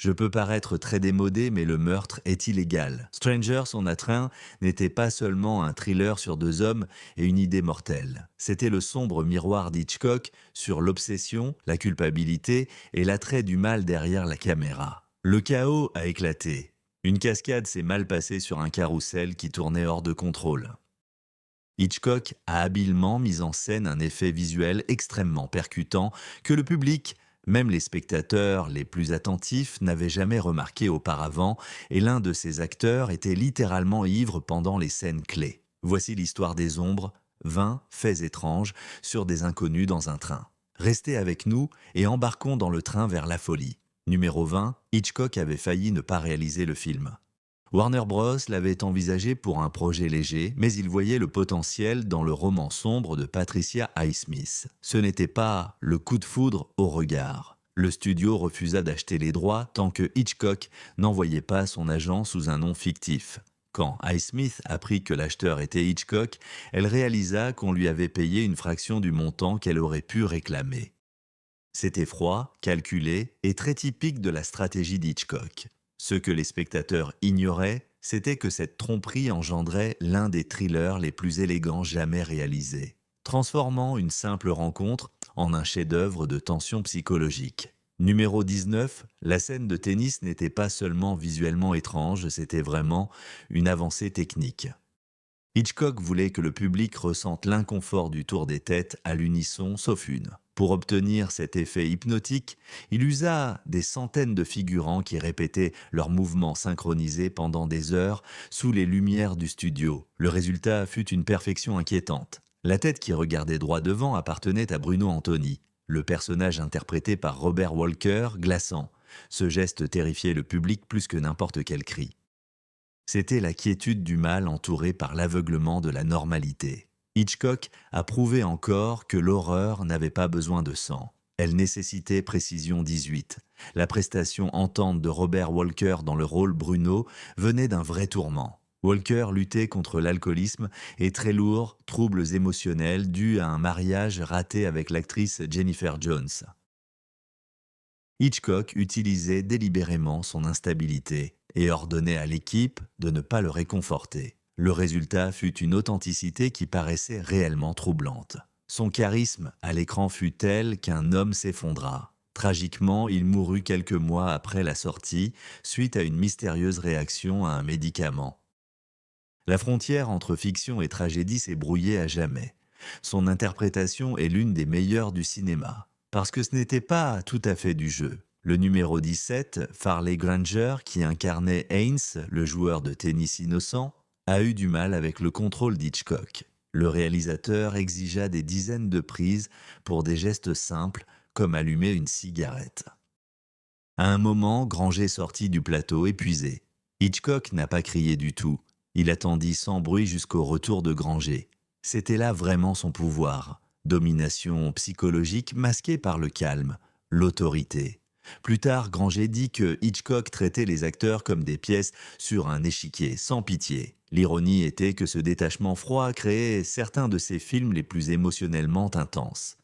Je peux paraître très démodé, mais le meurtre est illégal. Strangers on a train n'était pas seulement un thriller sur deux hommes et une idée mortelle. C'était le sombre miroir d'Hitchcock sur l'obsession, la culpabilité et l'attrait du mal derrière la caméra. Le chaos a éclaté. Une cascade s'est mal passée sur un carrousel qui tournait hors de contrôle. Hitchcock a habilement mis en scène un effet visuel extrêmement percutant que le public, même les spectateurs les plus attentifs, n'avaient jamais remarqué auparavant, et l'un de ses acteurs était littéralement ivre pendant les scènes clés. Voici l'histoire des ombres, 20 faits étranges sur des inconnus dans un train. Restez avec nous et embarquons dans le train vers la folie. Numéro 20, Hitchcock avait failli ne pas réaliser le film. Warner Bros. L'avait envisagé pour un projet léger, mais il voyait le potentiel dans le roman sombre de Patricia Highsmith. Ce n'était pas le coup de foudre au regard. Le studio refusa d'acheter les droits tant que Hitchcock n'envoyait pas son agent sous un nom fictif. Quand Highsmith apprit que l'acheteur était Hitchcock, elle réalisa qu'on lui avait payé une fraction du montant qu'elle aurait pu réclamer. C'était froid, calculé et très typique de la stratégie d'Hitchcock. Ce que les spectateurs ignoraient, c'était que cette tromperie engendrait l'un des thrillers les plus élégants jamais réalisés, transformant une simple rencontre en un chef-d'œuvre de tension psychologique. Numéro 19, la scène de tennis n'était pas seulement visuellement étrange, c'était vraiment une avancée technique. Hitchcock voulait que le public ressente l'inconfort du tour des têtes à l'unisson sauf une. Pour obtenir cet effet hypnotique, il usa des centaines de figurants qui répétaient leurs mouvements synchronisés pendant des heures sous les lumières du studio. Le résultat fut une perfection inquiétante. La tête qui regardait droit devant appartenait à Bruno Antoni, le personnage interprété par Robert Walker, glaçant. Ce geste terrifiait le public plus que n'importe quel cri. C'était la quiétude du mal entourée par l'aveuglement de la normalité. Hitchcock a prouvé encore que l'horreur n'avait pas besoin de sang. Elle nécessitait précision 18. La prestation entente de Robert Walker dans le rôle Bruno venait d'un vrai tourment. Walker luttait contre l'alcoolisme et très lourds troubles émotionnels dus à un mariage raté avec l'actrice Jennifer Jones. Hitchcock utilisait délibérément son instabilité et ordonnait à l'équipe de ne pas le réconforter. Le résultat fut une authenticité qui paraissait réellement troublante. Son charisme à l'écran fut tel qu'un homme s'effondra. Tragiquement, il mourut quelques mois après la sortie, suite à une mystérieuse réaction à un médicament. La frontière entre fiction et tragédie s'est brouillée à jamais. Son interprétation est l'une des meilleures du cinéma, parce que ce n'était pas tout à fait du jeu. Le numéro 17, Farley Granger, qui incarnait Haynes, le joueur de tennis innocent, a eu du mal avec le contrôle d'Hitchcock. Le réalisateur exigea des dizaines de prises pour des gestes simples, comme allumer une cigarette. À un moment, Granger sortit du plateau épuisé. Hitchcock n'a pas crié du tout. Il attendit sans bruit jusqu'au retour de Granger. C'était là vraiment son pouvoir. Domination psychologique masquée par le calme, l'autorité. Plus tard, Granger dit que Hitchcock traitait les acteurs comme des pièces sur un échiquier, sans pitié. L'ironie était que ce détachement froid créait certains de ses films les plus émotionnellement intenses.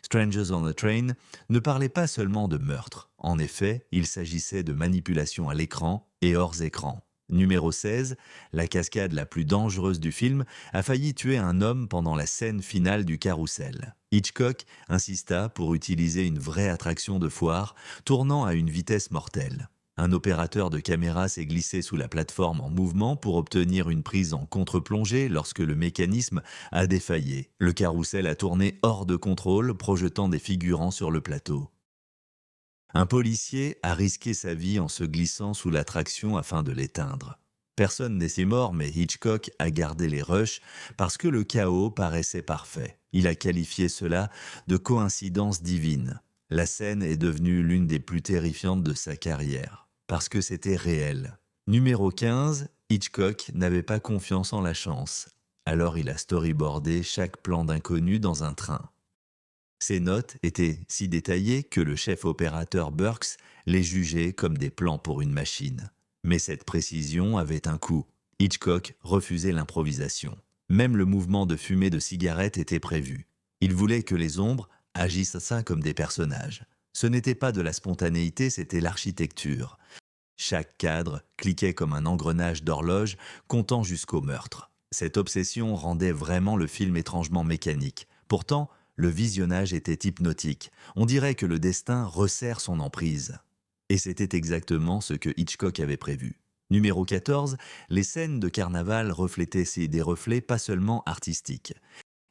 Strangers on a Train ne parlait pas seulement de meurtre. En effet, il s'agissait de manipulation à l'écran et hors écran. Numéro 16, la cascade la plus dangereuse du film a failli tuer un homme pendant la scène finale du carrousel. Hitchcock insista pour utiliser une vraie attraction de foire, tournant à une vitesse mortelle. Un opérateur de caméra s'est glissé sous la plateforme en mouvement pour obtenir une prise en contre-plongée lorsque le mécanisme a défaillé. Le carrousel a tourné hors de contrôle, projetant des figurants sur le plateau. Un policier a risqué sa vie en se glissant sous l'attraction afin de l'éteindre. Personne n'est si mort, mais Hitchcock a gardé les rushs parce que le chaos paraissait parfait. Il a qualifié cela de coïncidence divine. La scène est devenue l'une des plus terrifiantes de sa carrière, parce que c'était réel. Numéro 15, Hitchcock n'avait pas confiance en la chance. Alors il a storyboardé chaque plan d'inconnu dans un train. Ces notes étaient si détaillées que le chef opérateur Burks les jugeait comme des plans pour une machine. Mais cette précision avait un coût. Hitchcock refusait l'improvisation. Même le mouvement de fumée de cigarette était prévu. Il voulait que les ombres agissent ça comme des personnages. Ce n'était pas de la spontanéité, c'était l'architecture. Chaque cadre cliquait comme un engrenage d'horloge, comptant jusqu'au meurtre. Cette obsession rendait vraiment le film étrangement mécanique. Pourtant, le visionnage était hypnotique. On dirait que le destin resserre son emprise. Et c'était exactement ce que Hitchcock avait prévu. Numéro 14, les scènes de carnaval reflétaient des reflets pas seulement artistiques.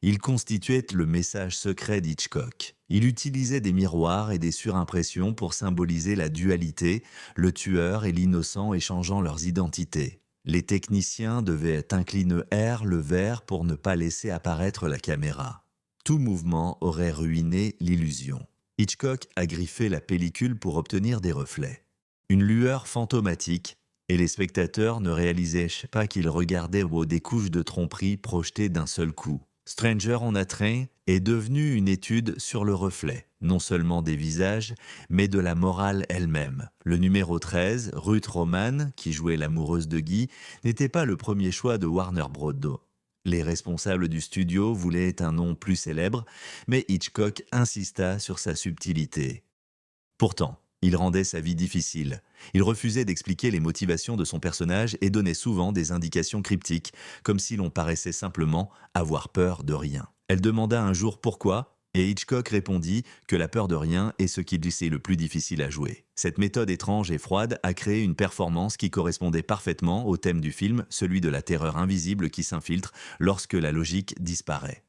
Ils constituaient le message secret d'Hitchcock. Il utilisait des miroirs et des surimpressions pour symboliser la dualité, le tueur et l'innocent échangeant leurs identités. Les techniciens devaient incliner le verre pour ne pas laisser apparaître la caméra. Tout mouvement aurait ruiné l'illusion. Hitchcock a griffé la pellicule pour obtenir des reflets. Une lueur fantomatique, et les spectateurs ne réalisaient pas qu'ils regardaient des couches de tromperie projetées d'un seul coup. Stranger on a Train est devenu une étude sur le reflet, non seulement des visages, mais de la morale elle-même. Le numéro 13, Ruth Roman, qui jouait l'amoureuse de Guy, n'était pas le premier choix de Warner Bros. Les responsables du studio voulaient un nom plus célèbre, mais Hitchcock insista sur sa subtilité. Pourtant, il rendait sa vie difficile. Il refusait d'expliquer les motivations de son personnage et donnait souvent des indications cryptiques, comme si l'on paraissait simplement avoir peur de rien. Elle demanda un jour pourquoi, et Hitchcock répondit que la peur de rien est ce qui lui est le plus difficile à jouer. Cette méthode étrange et froide a créé une performance qui correspondait parfaitement au thème du film, celui de la terreur invisible qui s'infiltre lorsque la logique disparaît.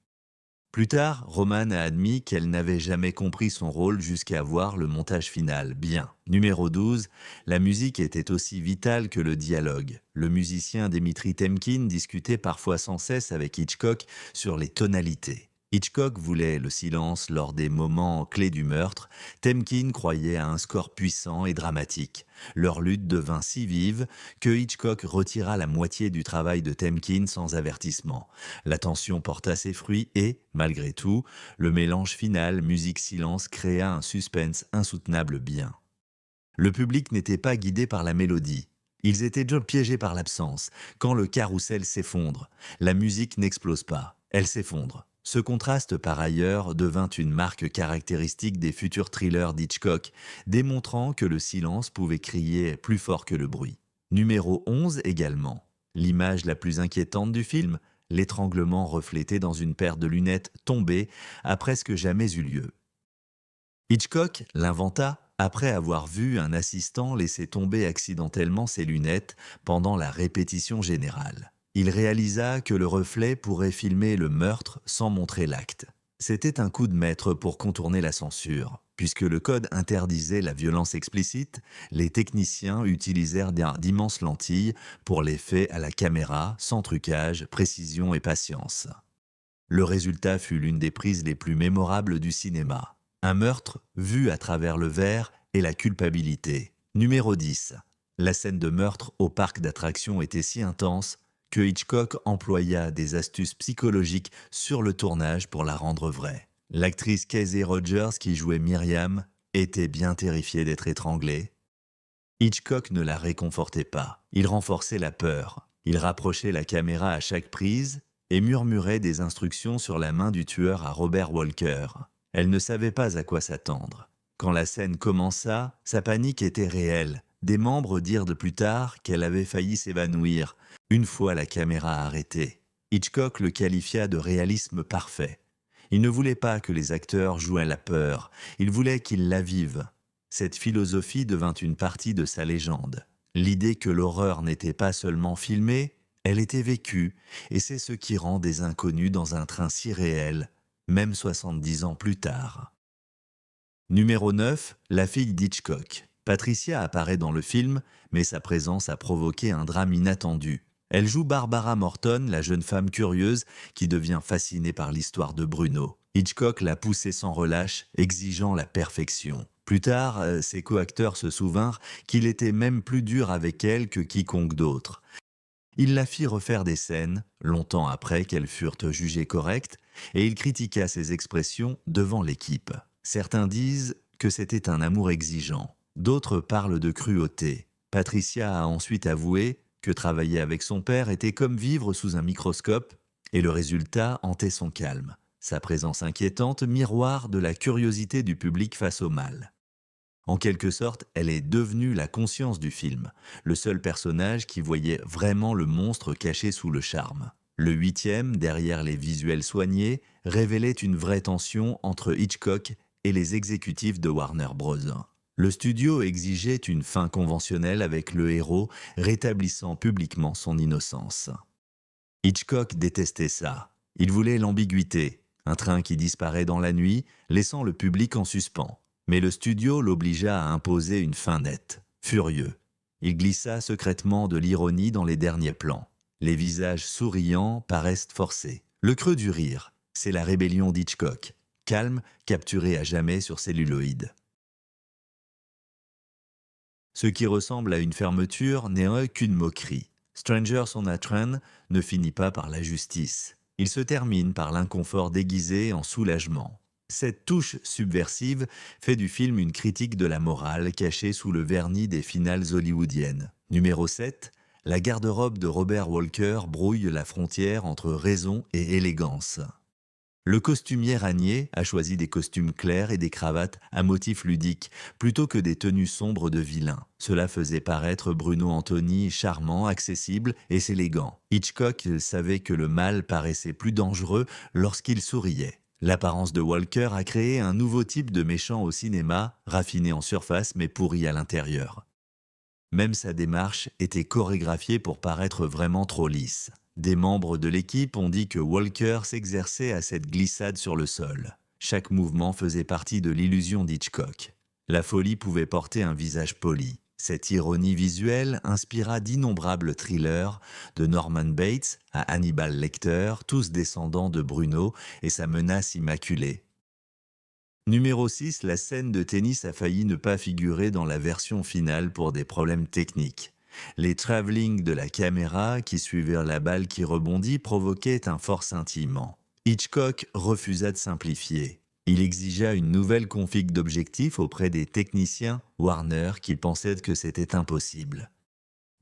Plus tard, Roman a admis qu'elle n'avait jamais compris son rôle jusqu'à voir le montage final. Bien. Numéro 12, la musique était aussi vitale que le dialogue. Le musicien Dimitri Temkin discutait parfois sans cesse avec Hitchcock sur les tonalités. Hitchcock voulait le silence lors des moments clés du meurtre. Temkin croyait à un score puissant et dramatique. Leur lutte devint si vive que Hitchcock retira la moitié du travail de Temkin sans avertissement. La tension porta ses fruits et, malgré tout, le mélange final musique-silence créa un suspense insoutenable bien. Le public n'était pas guidé par la mélodie. Ils étaient déjà piégés par l'absence. Quand le carrousel s'effondre, la musique n'explose pas, elle s'effondre. Ce contraste, par ailleurs, devint une marque caractéristique des futurs thrillers d'Hitchcock, démontrant que le silence pouvait crier plus fort que le bruit. Numéro 11 également. L'image la plus inquiétante du film, l'étranglement reflété dans une paire de lunettes tombées, a presque jamais eu lieu. Hitchcock l'inventa après avoir vu un assistant laisser tomber accidentellement ses lunettes pendant la répétition générale. Il réalisa que le reflet pourrait filmer le meurtre sans montrer l'acte. C'était un coup de maître pour contourner la censure. Puisque le code interdisait la violence explicite, les techniciens utilisèrent d'immenses lentilles pour l'effet à la caméra, sans trucage, précision et patience. Le résultat fut l'une des prises les plus mémorables du cinéma. Un meurtre vu à travers le verre et la culpabilité. Numéro 10. La scène de meurtre au parc d'attractions était si intense que Hitchcock employa des astuces psychologiques sur le tournage pour la rendre vraie. L'actrice Casey Rogers, qui jouait Myriam, était bien terrifiée d'être étranglée. Hitchcock ne la réconfortait pas. Il renforçait la peur. Il rapprochait la caméra à chaque prise et murmurait des instructions sur la main du tueur à Robert Walker. Elle ne savait pas à quoi s'attendre. Quand la scène commença, sa panique était réelle. Des membres dirent de plus tard qu'elle avait failli s'évanouir, une fois la caméra arrêtée. Hitchcock le qualifia de réalisme parfait. Il ne voulait pas que les acteurs jouaient la peur, il voulait qu'ils la vivent. Cette philosophie devint une partie de sa légende. L'idée que l'horreur n'était pas seulement filmée, elle était vécue, et c'est ce qui rend des inconnus dans un train si réel, même 70 ans plus tard. Numéro 9, la fille d'Hitchcock. Patricia apparaît dans le film, mais sa présence a provoqué un drame inattendu. Elle joue Barbara Morton, la jeune femme curieuse qui devient fascinée par l'histoire de Bruno. Hitchcock l'a poussée sans relâche, exigeant la perfection. Plus tard, ses co-acteurs se souvinrent qu'il était même plus dur avec elle que quiconque d'autre. Il la fit refaire des scènes, longtemps après qu'elles furent jugées correctes, et il critiqua ses expressions devant l'équipe. Certains disent que c'était un amour exigeant. D'autres parlent de cruauté. Patricia a ensuite avoué que travailler avec son père était comme vivre sous un microscope, et le résultat hantait son calme. Sa présence inquiétante, miroir de la curiosité du public face au mal. En quelque sorte, elle est devenue la conscience du film, le seul personnage qui voyait vraiment le monstre caché sous le charme. Le huitième, derrière les visuels soignés, révélait une vraie tension entre Hitchcock et les exécutifs de Warner Bros. Le studio exigeait une fin conventionnelle avec le héros rétablissant publiquement son innocence. Hitchcock détestait ça. Il voulait l'ambiguïté, un train qui disparaît dans la nuit, laissant le public en suspens. Mais le studio l'obligea à imposer une fin nette. Furieux, il glissa secrètement de l'ironie dans les derniers plans. Les visages souriants paraissent forcés. Le creux du rire, c'est la rébellion d'Hitchcock, calme, capturé à jamais sur celluloïd. Ce qui ressemble à une fermeture n'est qu'une moquerie. Strangers on a Train ne finit pas par la justice. Il se termine par l'inconfort déguisé en soulagement. Cette touche subversive fait du film une critique de la morale cachée sous le vernis des finales hollywoodiennes. Numéro 7, la garde-robe de Robert Walker brouille la frontière entre raison et élégance. Le costumier Ranier a choisi des costumes clairs et des cravates à motifs ludiques, plutôt que des tenues sombres de vilain. Cela faisait paraître Bruno Antony charmant, accessible et élégant. Hitchcock savait que le mal paraissait plus dangereux lorsqu'il souriait. L'apparence de Walker a créé un nouveau type de méchant au cinéma, raffiné en surface mais pourri à l'intérieur. Même sa démarche était chorégraphiée pour paraître vraiment trop lisse. Des membres de l'équipe ont dit que Walker s'exerçait à cette glissade sur le sol. Chaque mouvement faisait partie de l'illusion d'Hitchcock. La folie pouvait porter un visage poli. Cette ironie visuelle inspira d'innombrables thrillers, de Norman Bates à Hannibal Lecter, tous descendants de Bruno et sa menace immaculée. Numéro 6, la scène de tennis a failli ne pas figurer dans la version finale pour des problèmes techniques. Les travelling de la caméra qui suivirent la balle qui rebondit provoquaient un fort scintillement. Hitchcock refusa de simplifier. Il exigea une nouvelle config d'objectifs auprès des techniciens Warner qui pensaient que c'était impossible.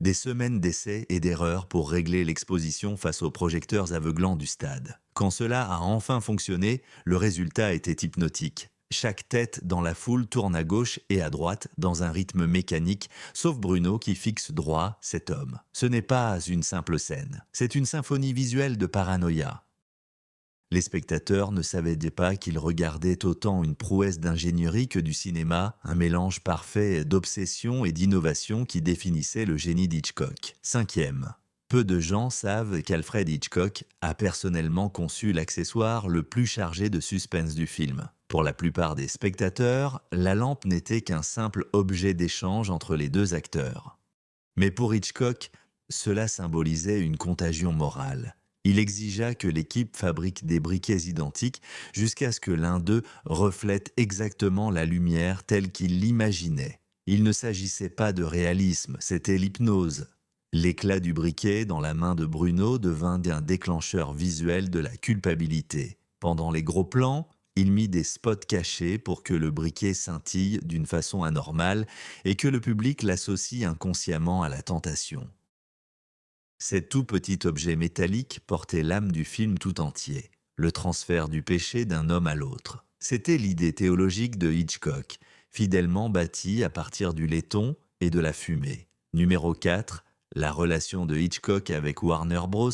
Des semaines d'essais et d'erreurs pour régler l'exposition face aux projecteurs aveuglants du stade. Quand cela a enfin fonctionné, le résultat était hypnotique. Chaque tête dans la foule tourne à gauche et à droite dans un rythme mécanique, sauf Bruno qui fixe droit cet homme. Ce n'est pas une simple scène, c'est une symphonie visuelle de paranoïa. Les spectateurs ne savaient pas qu'ils regardaient autant une prouesse d'ingénierie que du cinéma, un mélange parfait d'obsession et d'innovation qui définissait le génie d'Hitchcock. Cinquième. Peu de gens savent qu'Alfred Hitchcock a personnellement conçu l'accessoire le plus chargé de suspense du film. Pour la plupart des spectateurs, la lampe n'était qu'un simple objet d'échange entre les deux acteurs. Mais pour Hitchcock, cela symbolisait une contagion morale. Il exigea que l'équipe fabrique des briquets identiques jusqu'à ce que l'un d'eux reflète exactement la lumière telle qu'il l'imaginait. Il ne s'agissait pas de réalisme, c'était l'hypnose. L'éclat du briquet dans la main de Bruno devint un déclencheur visuel de la culpabilité. Pendant les gros plans, il mit des spots cachés pour que le briquet scintille d'une façon anormale et que le public l'associe inconsciemment à la tentation. Cet tout petit objet métallique portait l'âme du film tout entier, le transfert du péché d'un homme à l'autre. C'était l'idée théologique de Hitchcock, fidèlement bâtie à partir du laiton et de la fumée. Numéro 4, la relation de Hitchcock avec Warner Bros.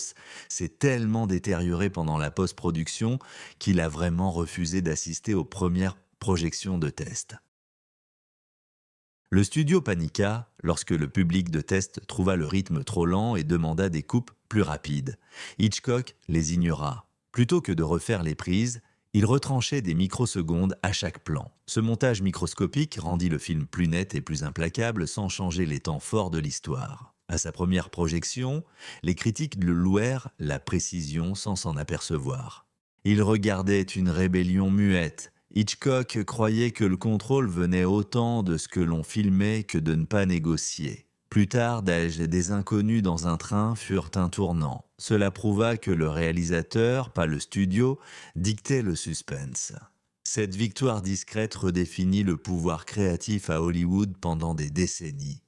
S'est tellement détériorée pendant la post-production qu'il a vraiment refusé d'assister aux premières projections de test. Le studio paniqua lorsque le public de test trouva le rythme trop lent et demanda des coupes plus rapides. Hitchcock les ignora. Plutôt que de refaire les prises, il retranchait des microsecondes à chaque plan. Ce montage microscopique rendit le film plus net et plus implacable sans changer les temps forts de l'histoire. À sa première projection, les critiques le louèrent la précision sans s'en apercevoir. Il regardait une rébellion muette. Hitchcock croyait que le contrôle venait autant de ce que l'on filmait que de ne pas négocier. Plus tard, des inconnus dans un train furent un tournant. Cela prouva que le réalisateur, pas le studio, dictait le suspense. Cette victoire discrète redéfinit le pouvoir créatif à Hollywood pendant des décennies.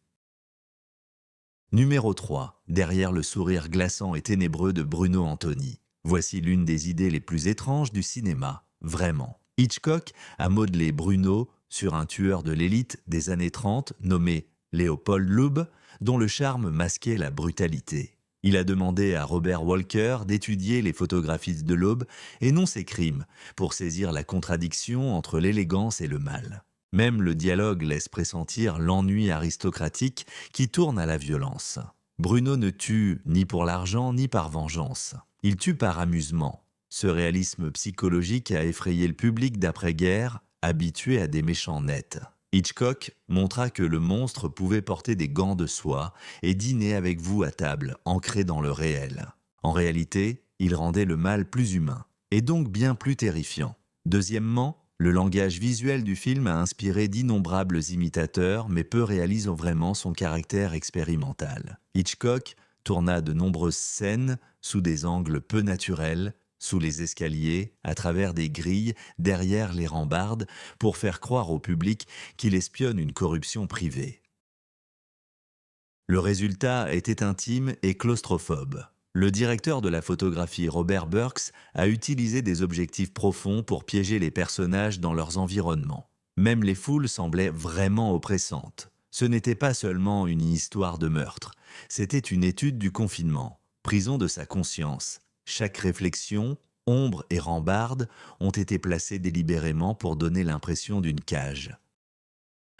Numéro 3. Derrière le sourire glaçant et ténébreux de Bruno Antony. Voici l'une des idées les plus étranges du cinéma, vraiment. Hitchcock a modelé Bruno sur un tueur de l'élite des années 30 nommé Léopold Loeb, dont le charme masquait la brutalité. Il a demandé à Robert Walker d'étudier les photographies de Loeb et non ses crimes, pour saisir la contradiction entre l'élégance et le mal. Même le dialogue laisse pressentir l'ennui aristocratique qui tourne à la violence. Bruno ne tue ni pour l'argent ni par vengeance. Il tue par amusement. Ce réalisme psychologique a effrayé le public d'après-guerre, habitué à des méchants nets. Hitchcock montra que le monstre pouvait porter des gants de soie et dîner avec vous à table, ancré dans le réel. En réalité, il rendait le mal plus humain, et donc bien plus terrifiant. Deuxièmement, le langage visuel du film a inspiré d'innombrables imitateurs, mais peu réalisent vraiment son caractère expérimental. Hitchcock tourna de nombreuses scènes sous des angles peu naturels, sous les escaliers, à travers des grilles, derrière les rambardes, pour faire croire au public qu'il espionne une corruption privée. Le résultat était intime et claustrophobe. Le directeur de la photographie Robert Burks a utilisé des objectifs profonds pour piéger les personnages dans leurs environnements. Même les foules semblaient vraiment oppressantes. Ce n'était pas seulement une histoire de meurtre, c'était une étude du confinement, prison de sa conscience. Chaque réflexion, ombre et rambarde ont été placées délibérément pour donner l'impression d'une cage.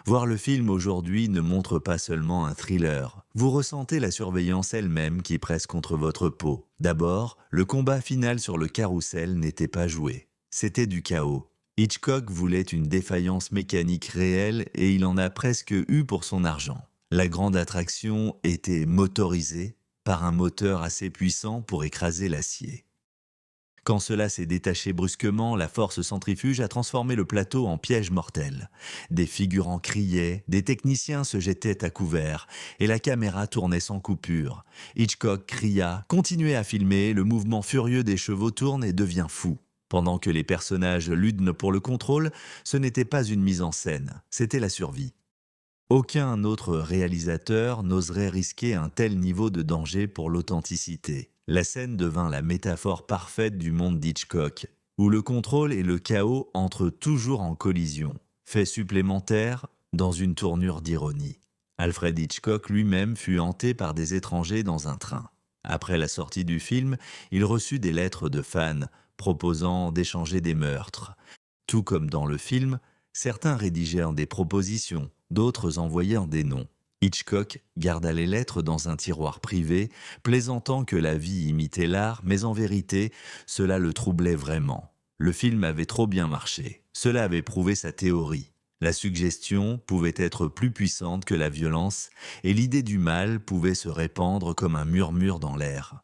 Voir le film aujourd'hui ne montre pas seulement un thriller. Vous ressentez la surveillance elle-même qui presse contre votre peau. D'abord, le combat final sur le carrousel n'était pas joué. C'était du chaos. Hitchcock voulait une défaillance mécanique réelle et il en a presque eu pour son argent. La grande attraction était motorisée par un moteur assez puissant pour écraser l'acier. Quand cela s'est détaché brusquement, la force centrifuge a transformé le plateau en piège mortel. Des figurants criaient, des techniciens se jetaient à couvert, et la caméra tournait sans coupure. Hitchcock cria, continuez à filmer, le mouvement furieux des chevaux tourne et devient fou. Pendant que les personnages luttent pour le contrôle, ce n'était pas une mise en scène, c'était la survie. Aucun autre réalisateur n'oserait risquer un tel niveau de danger pour l'authenticité. La scène devint la métaphore parfaite du monde d'Hitchcock, où le contrôle et le chaos entrent toujours en collision, fait supplémentaire dans une tournure d'ironie. Alfred Hitchcock lui-même fut hanté par des étrangers dans un train. Après la sortie du film, il reçut des lettres de fans proposant d'échanger des meurtres. Tout comme dans le film, certains rédigèrent des propositions, d'autres envoyèrent des noms. Hitchcock garda les lettres dans un tiroir privé, plaisantant que la vie imitait l'art, mais en vérité, cela le troublait vraiment. Le film avait trop bien marché. Cela avait prouvé sa théorie. La suggestion pouvait être plus puissante que la violence, et l'idée du mal pouvait se répandre comme un murmure dans l'air.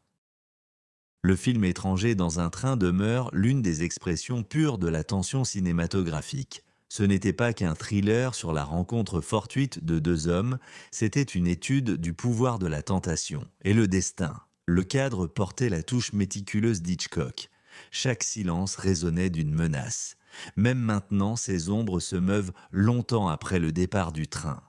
Le film étranger dans un train demeure l'une des expressions pures de la tension cinématographique. Ce n'était pas qu'un thriller sur la rencontre fortuite de deux hommes, c'était une étude du pouvoir de la tentation et le destin. Le cadre portait la touche méticuleuse d'Hitchcock. Chaque silence résonnait d'une menace. Même maintenant, ces ombres se meuvent longtemps après le départ du train.